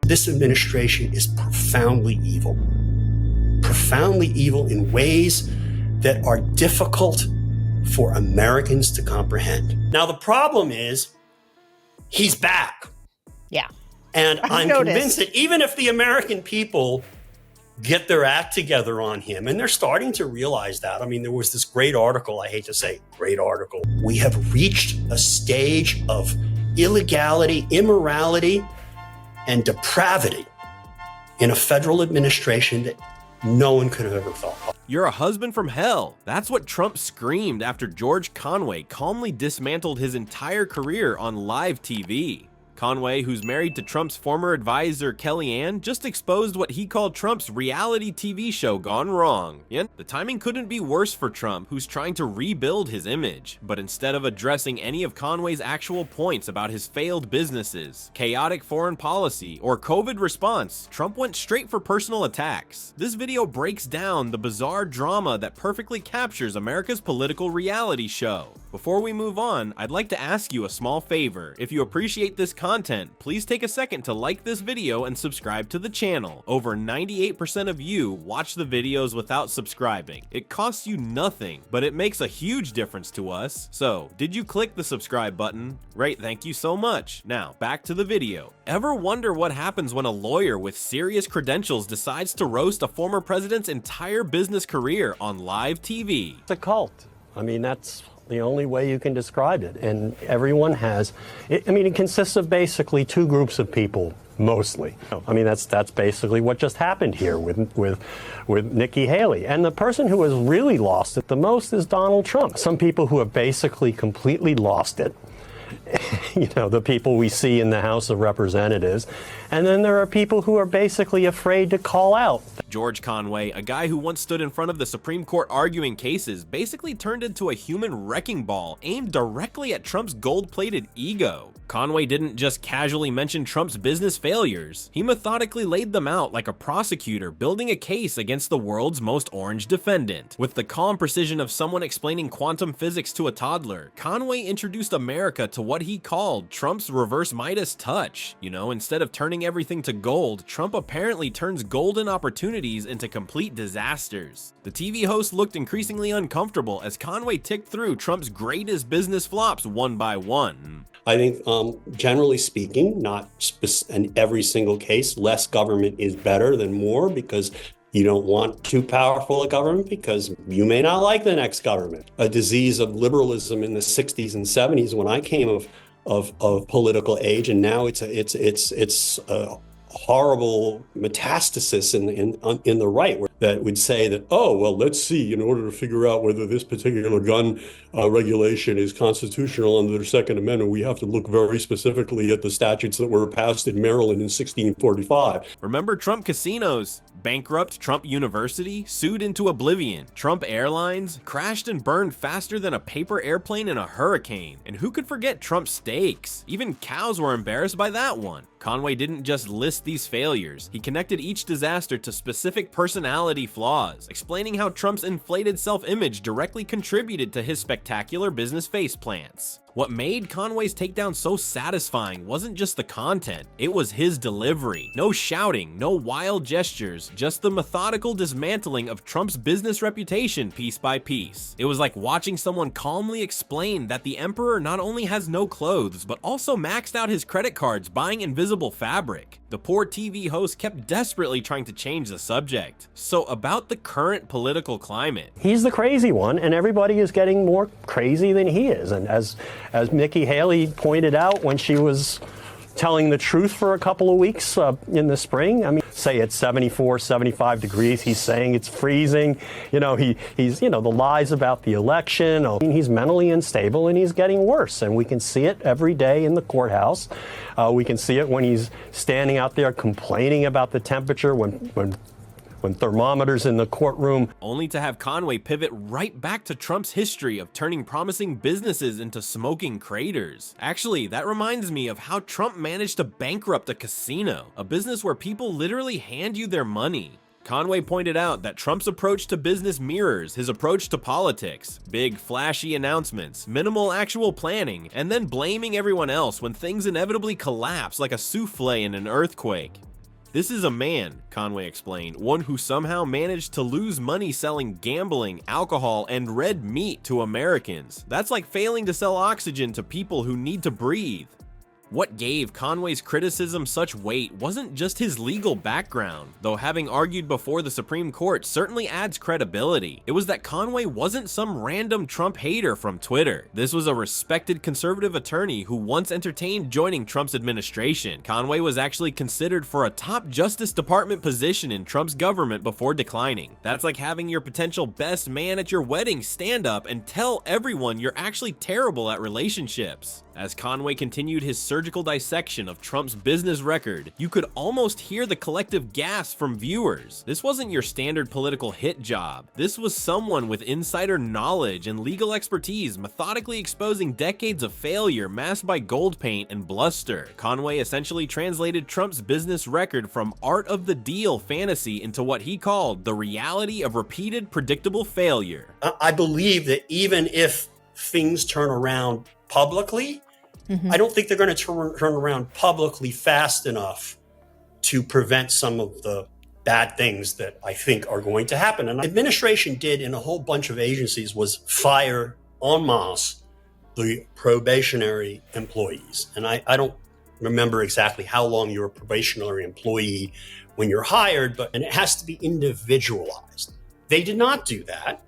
This administration is profoundly evil in ways that are difficult for Americans to comprehend. Now, the problem is he's back. Yeah. And I'm convinced that even if the American people get their act together on him, and they're starting to realize that. I mean, there was this great article, I hate to say great article. We have reached a stage of illegality, immorality, and depravity in a federal administration that no one could have ever thought of. You're a husband from hell. That's what Trump screamed after George Conway calmly dismantled his entire career on live TV. Conway, who's married to Trump's former advisor Kellyanne, just exposed what he called Trump's reality TV show gone wrong. And the timing couldn't be worse for Trump, who's trying to rebuild his image. But instead of addressing any of Conway's actual points about his failed businesses, chaotic foreign policy, or COVID response, Trump went straight for personal attacks. This video breaks down the bizarre drama that perfectly captures America's political reality show. Before we move on, I'd like to ask you a small favor. If you appreciate this content, please take a second to like this video and subscribe to the channel. Over 98% of you watch the videos without subscribing. It costs you nothing, but it makes a huge difference to us. So, did you click the subscribe button? Right, thank you so much. Now, back to the video. Ever wonder what happens when a lawyer with serious credentials decides to roast a former president's entire business career on live TV? It's a cult. I mean, that's the only way you can describe it. And everyone has, it consists of basically two groups of people, mostly. I mean, that's basically what just happened here with Nikki Haley. And the person who has really lost it the most is Donald Trump. Some people who have basically completely lost it. You know, the people we see in the House of Representatives. And then there are people who are basically afraid to call out. George Conway, a guy who once stood in front of the Supreme Court arguing cases, basically turned into a human wrecking ball aimed directly at Trump's gold-plated ego. Conway didn't just casually mention Trump's business failures. He methodically laid them out like a prosecutor building a case against the world's most orange defendant. With the calm precision of someone explaining quantum physics to a toddler, Conway introduced America to what he called Trump's reverse Midas touch. You know, instead of turning everything to gold, Trump apparently turns golden opportunities into complete disasters. The TV host looked increasingly uncomfortable as Conway ticked through Trump's greatest business flops one by one. I think, generally speaking, not in every single case, less government is better than more, because you don't want too powerful a government because you may not like the next government. A disease of liberalism in the 60s and 70s when I came of political age, and now it's a horrible metastasis in the right that would say that, oh, well, let's see, in order to figure out whether this particular gun regulation is constitutional under the Second Amendment, we have to look very specifically at the statutes that were passed in Maryland in 1645. Remember Trump casinos? Bankrupt Trump University, sued into oblivion. Trump Airlines crashed and burned faster than a paper airplane in a hurricane. And who could forget Trump steaks? Even cows were embarrassed by that one. Conway didn't just list these failures. He connected each disaster to specific personality flaws, explaining how Trump's inflated self-image directly contributed to his spectacular business faceplants. What made Conway's takedown so satisfying wasn't just the content, it was his delivery. No shouting, no wild gestures, just the methodical dismantling of Trump's business reputation piece by piece. It was like watching someone calmly explain that the emperor not only has no clothes, but also maxed out his credit cards buying invisible fabric. The poor TV host kept desperately trying to change the subject. So about the current political climate. He's the crazy one, and everybody is getting more crazy than he is. And as Nikki Haley pointed out when she was telling the truth for a couple of weeks in the spring, I mean, say it's 74, 75 degrees, he's saying it's freezing. You know, he's, you know, the lies about the election. I mean, he's mentally unstable and he's getting worse. And we can see it every day in the courthouse. We can see it when he's standing out there complaining about the temperature when thermometers in the courtroom. Only to have Conway pivot right back to Trump's history of turning promising businesses into smoking craters. Actually, that reminds me of how Trump managed to bankrupt a casino, a business where people literally hand you their money. Conway pointed out that Trump's approach to business mirrors his approach to politics. Big, flashy announcements, minimal actual planning, and then blaming everyone else when things inevitably collapse like a souffle in an earthquake. This is a man, Conway explained, one who somehow managed to lose money selling gambling, alcohol, and red meat to Americans. That's like failing to sell oxygen to people who need to breathe. What gave Conway's criticism such weight wasn't just his legal background, though having argued before the Supreme Court certainly adds credibility. It was that Conway wasn't some random Trump hater from Twitter. This was a respected conservative attorney who once entertained joining Trump's administration. Conway was actually considered for a top Justice Department position in Trump's government before declining. That's like having your potential best man at your wedding stand up and tell everyone you're actually terrible at relationships. As Conway continued his surgical dissection of Trump's business record, you could almost hear the collective gasp from viewers. This wasn't your standard political hit job. This was someone with insider knowledge and legal expertise methodically exposing decades of failure masked by gold paint and bluster. Conway essentially translated Trump's business record from art of the deal fantasy into what he called the reality of repeated predictable failure. I believe that even if things turn around publicly, I don't think they're going to turn around publicly fast enough to prevent some of the bad things that I think are going to happen. And the administration did in a whole bunch of agencies was fire en masse the probationary employees. And I don't remember exactly how long you're a probationary employee when you're hired, and it has to be individualized. They did not do that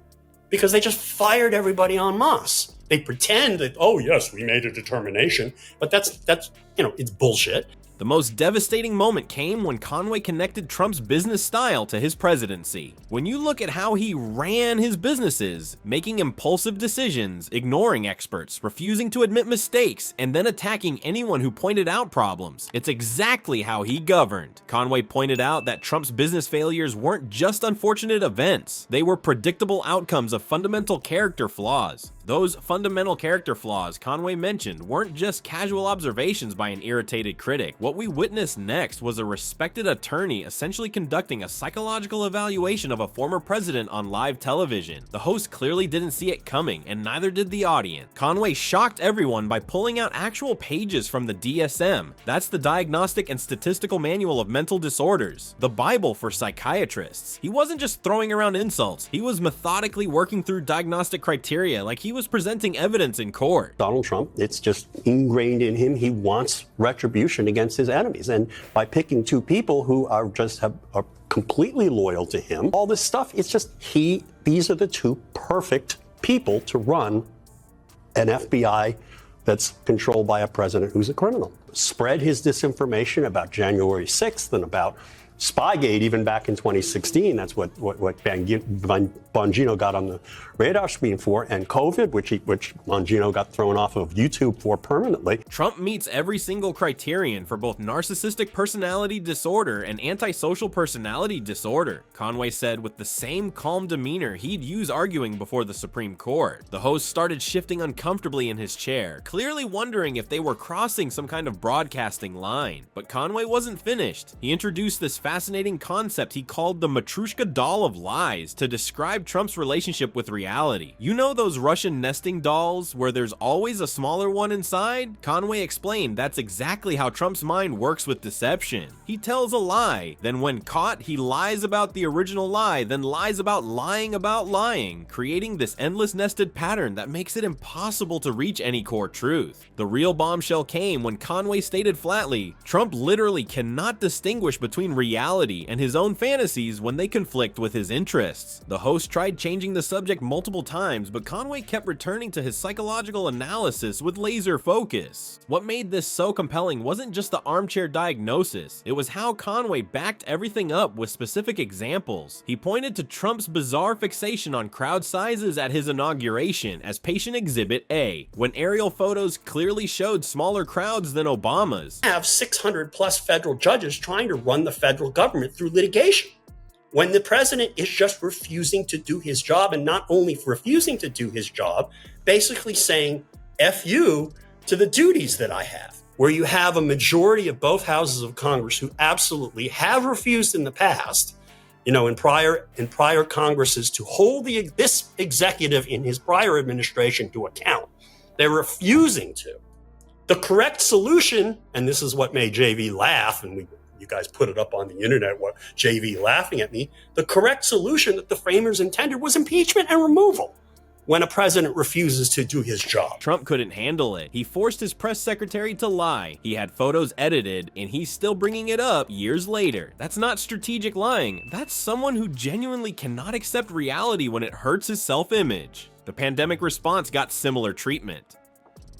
because they just fired everybody en masse. They pretend that, oh yes, we made a determination, but that's it's bullshit. The most devastating moment came when Conway connected Trump's business style to his presidency. When you look at how he ran his businesses, making impulsive decisions, ignoring experts, refusing to admit mistakes, and then attacking anyone who pointed out problems, it's exactly how he governed. Conway pointed out that Trump's business failures weren't just unfortunate events. They were predictable outcomes of fundamental character flaws. Those fundamental character flaws Conway mentioned weren't just casual observations by an irritated critic. What we witnessed next was a respected attorney essentially conducting a psychological evaluation of a former president on live television. The host clearly didn't see it coming, and neither did the audience. Conway shocked everyone by pulling out actual pages from the DSM. That's the Diagnostic and Statistical Manual of Mental Disorders, the Bible for psychiatrists. He wasn't just throwing around insults, he was methodically working through diagnostic criteria like he was presenting evidence in court. Donald Trump, it's just ingrained in him. He wants retribution against his enemies. And by picking two people who are completely loyal to him, all this stuff, it's just these are the two perfect people to run an FBI that's controlled by a president who's a criminal. Spread his disinformation about January 6th and about Spygate, even back in 2016, that's what Bongino got on the radar screen for, and COVID, which Bongino got thrown off of YouTube for permanently. Trump meets every single criterion for both narcissistic personality disorder and antisocial personality disorder, Conway said with the same calm demeanor he'd use arguing before the Supreme Court. The host started shifting uncomfortably in his chair, clearly wondering if they were crossing some kind of broadcasting line. But Conway wasn't finished. He introduced this fascinating concept he called the Matryoshka doll of lies to describe Trump's relationship with reality. You know those Russian nesting dolls where there's always a smaller one inside? Conway explained that's exactly how Trump's mind works with deception. He tells a lie, then when caught, he lies about the original lie, then lies about lying, creating this endless nested pattern that makes it impossible to reach any core truth. The real bombshell came when Conway stated flatly, Trump literally cannot distinguish between reality and his own fantasies when they conflict with his interests. The host tried changing the subject multiple times, but Conway kept returning to his psychological analysis with laser focus. What made this so compelling wasn't just the armchair diagnosis, it was how Conway backed everything up with specific examples. He pointed to Trump's bizarre fixation on crowd sizes at his inauguration as patient exhibit A, when aerial photos clearly showed smaller crowds than Obama's. Have 600 plus federal judges trying to run the federal government through litigation when the president is just refusing to do his job, and not only refusing to do his job, basically saying F you to the duties that I have. Where you have a majority of both houses of Congress who absolutely have refused in the past, in prior Congresses, to hold this executive in his prior administration to account. They're refusing to. The correct solution, and this is what made JV laugh, and you guys put it up on the internet, what JV laughing at me. The correct solution that the framers intended was impeachment and removal when a president refuses to do his job. Trump couldn't handle it. He forced his press secretary to lie. He had photos edited, and he's still bringing it up years later. That's not strategic lying. That's someone who genuinely cannot accept reality when it hurts his self-image. The pandemic response got similar treatment.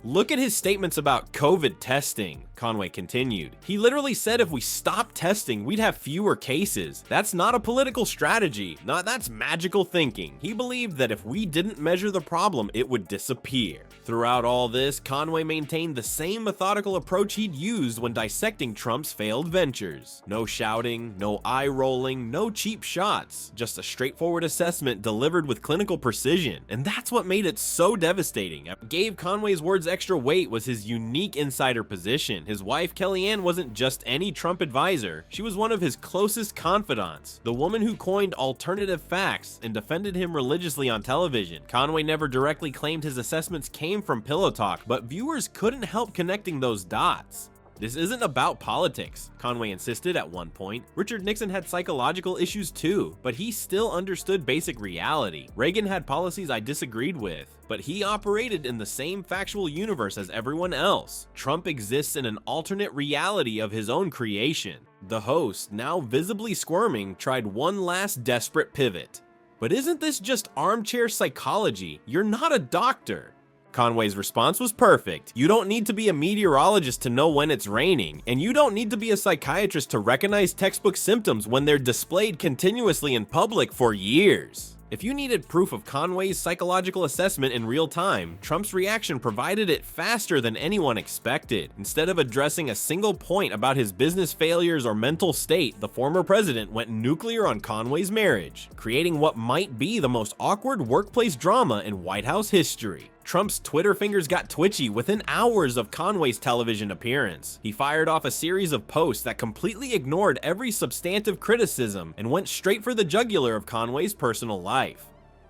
Look at his statements about COVID testing, Conway continued. He literally said if we stopped testing, we'd have fewer cases. That's not a political strategy. That's magical thinking. He believed that if we didn't measure the problem, it would disappear. Throughout all this, Conway maintained the same methodical approach he'd used when dissecting Trump's failed ventures. No shouting, no eye-rolling, no cheap shots. Just a straightforward assessment delivered with clinical precision. And that's what made it so devastating. What gave Conway's words extra weight was his unique insider position. His wife, Kellyanne, wasn't just any Trump advisor. She was one of his closest confidants, the woman who coined alternative facts and defended him religiously on television. Conway never directly claimed his assessments came from Pillow Talk, but viewers couldn't help connecting those dots. This isn't about politics, Conway insisted at one point. Richard Nixon had psychological issues too, but he still understood basic reality. Reagan had policies I disagreed with, but he operated in the same factual universe as everyone else. Trump exists in an alternate reality of his own creation. The host, now visibly squirming, tried one last desperate pivot. But isn't this just armchair psychology? You're not a doctor. Conway's response was perfect. You don't need to be a meteorologist to know when it's raining, and you don't need to be a psychiatrist to recognize textbook symptoms when they're displayed continuously in public for years. If you needed proof of Conway's psychological assessment in real time, Trump's reaction provided it faster than anyone expected. Instead of addressing a single point about his business failures or mental state, the former president went nuclear on Conway's marriage, creating what might be the most awkward workplace drama in White House history. Trump's Twitter fingers got twitchy within hours of Conway's television appearance. He fired off a series of posts that completely ignored every substantive criticism and went straight for the jugular of Conway's personal life.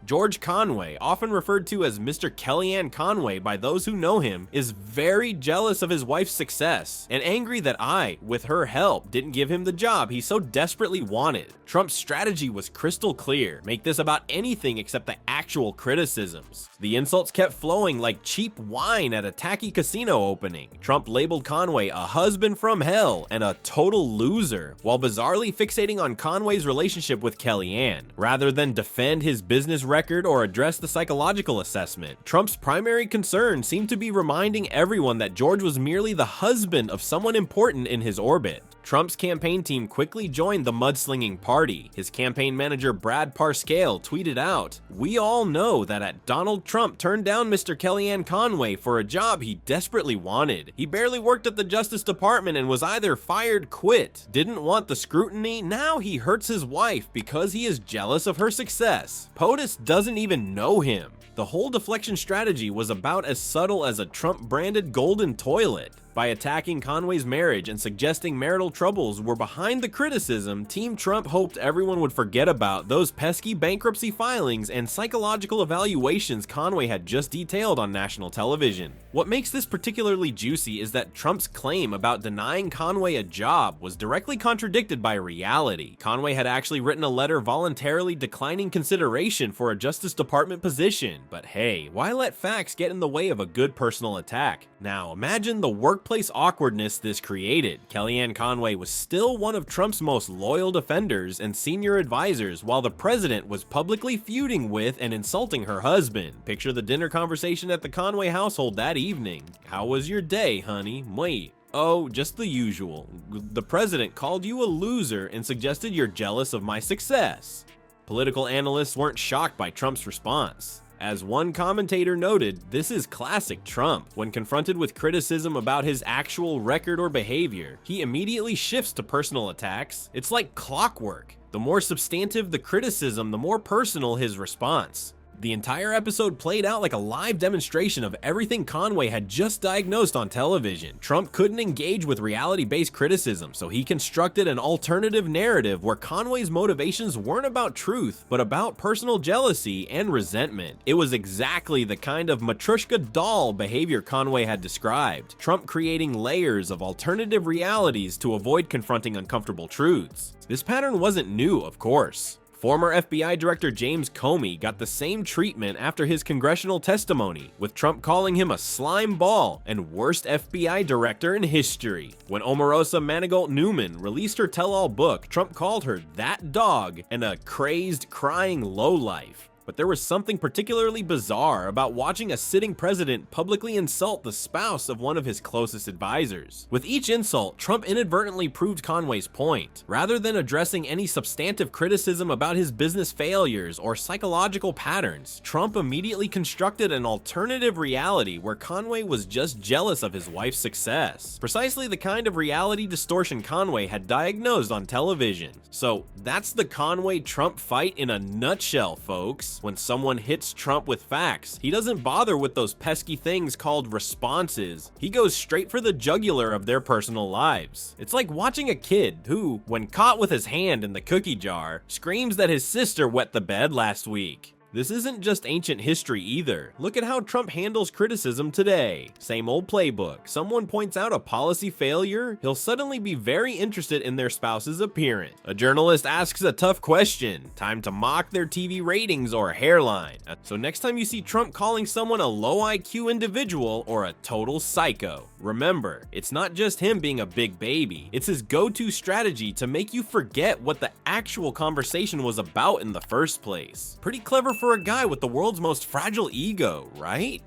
George Conway, often referred to as Mr. Kellyanne Conway by those who know him, is very jealous of his wife's success and angry that I, with her help, didn't give him the job he so desperately wanted. Trump's strategy was crystal clear: make this about anything except the actual criticisms. The insults kept flowing like cheap wine at a tacky casino opening. Trump labeled Conway a husband from hell and a total loser, while bizarrely fixating on Conway's relationship with Kellyanne. Rather than defend his business record or address the psychological assessment, Trump's primary concern seemed to be reminding everyone that George was merely the husband of someone important in his orbit. Trump's campaign team quickly joined the mudslinging party. His campaign manager Brad Parscale tweeted out, "We all know that Donald Trump turned down Mr. Kellyanne Conway for a job he desperately wanted. He barely worked at the Justice Department and was either fired, quit, didn't want the scrutiny, now he hurts his wife because he is jealous of her success. POTUS doesn't even know him." The whole deflection strategy was about as subtle as a Trump-branded golden toilet. By attacking Conway's marriage and suggesting marital troubles were behind the criticism, Team Trump hoped everyone would forget about those pesky bankruptcy filings and psychological evaluations Conway had just detailed on national television. What makes this particularly juicy is that Trump's claim about denying Conway a job was directly contradicted by reality. Conway had actually written a letter voluntarily declining consideration for a Justice Department position. But hey, why let facts get in the way of a good personal attack? Now imagine the workplace awkwardness this created. Kellyanne Conway was still one of Trump's most loyal defenders and senior advisors, while the president was publicly feuding with and insulting her husband. Picture the dinner conversation at the Conway household that evening. "How was your day, honey? Wait. Oh, just the usual. The president called you a loser and suggested you're jealous of my success." Political analysts weren't shocked by Trump's response. As one commentator noted, this is classic Trump. When confronted with criticism about his actual record or behavior, he immediately shifts to personal attacks. It's like clockwork. The more substantive the criticism, the more personal his response. The entire episode played out like a live demonstration of everything Conway had just diagnosed on television. Trump couldn't engage with reality-based criticism, so he constructed an alternative narrative where Conway's motivations weren't about truth, but about personal jealousy and resentment. It was exactly the kind of Matryoshka doll behavior Conway had described, Trump creating layers of alternative realities to avoid confronting uncomfortable truths. This pattern wasn't new, of course. Former FBI Director James Comey got the same treatment after his congressional testimony, with Trump calling him a slime ball and worst FBI director in history. When Omarosa Manigault Newman released her tell-all book, Trump called her that dog and a crazed, crying lowlife. But there was something particularly bizarre about watching a sitting president publicly insult the spouse of one of his closest advisors. With each insult, Trump inadvertently proved Conway's point. Rather than addressing any substantive criticism about his business failures or psychological patterns, Trump immediately constructed an alternative reality where Conway was just jealous of his wife's success. Precisely the kind of reality distortion Conway had diagnosed on television. So that's the Conway-Trump fight in a nutshell, folks. When someone hits Trump with facts, he doesn't bother with those pesky things called responses. He goes straight for the jugular of their personal lives. It's like watching a kid who, when caught with his hand in the cookie jar, screams that his sister wet the bed last week. This isn't just ancient history either. Look at how Trump handles criticism today. Same old playbook. Someone points out a policy failure, he'll suddenly be very interested in their spouse's appearance. A journalist asks a tough question, time to mock their TV ratings or hairline. So next time you see Trump calling someone a low IQ individual or a total psycho, remember, it's not just him being a big baby, it's his go-to strategy to make you forget what the actual conversation was about in the first place. Pretty clever for a guy with the world's most fragile ego, right?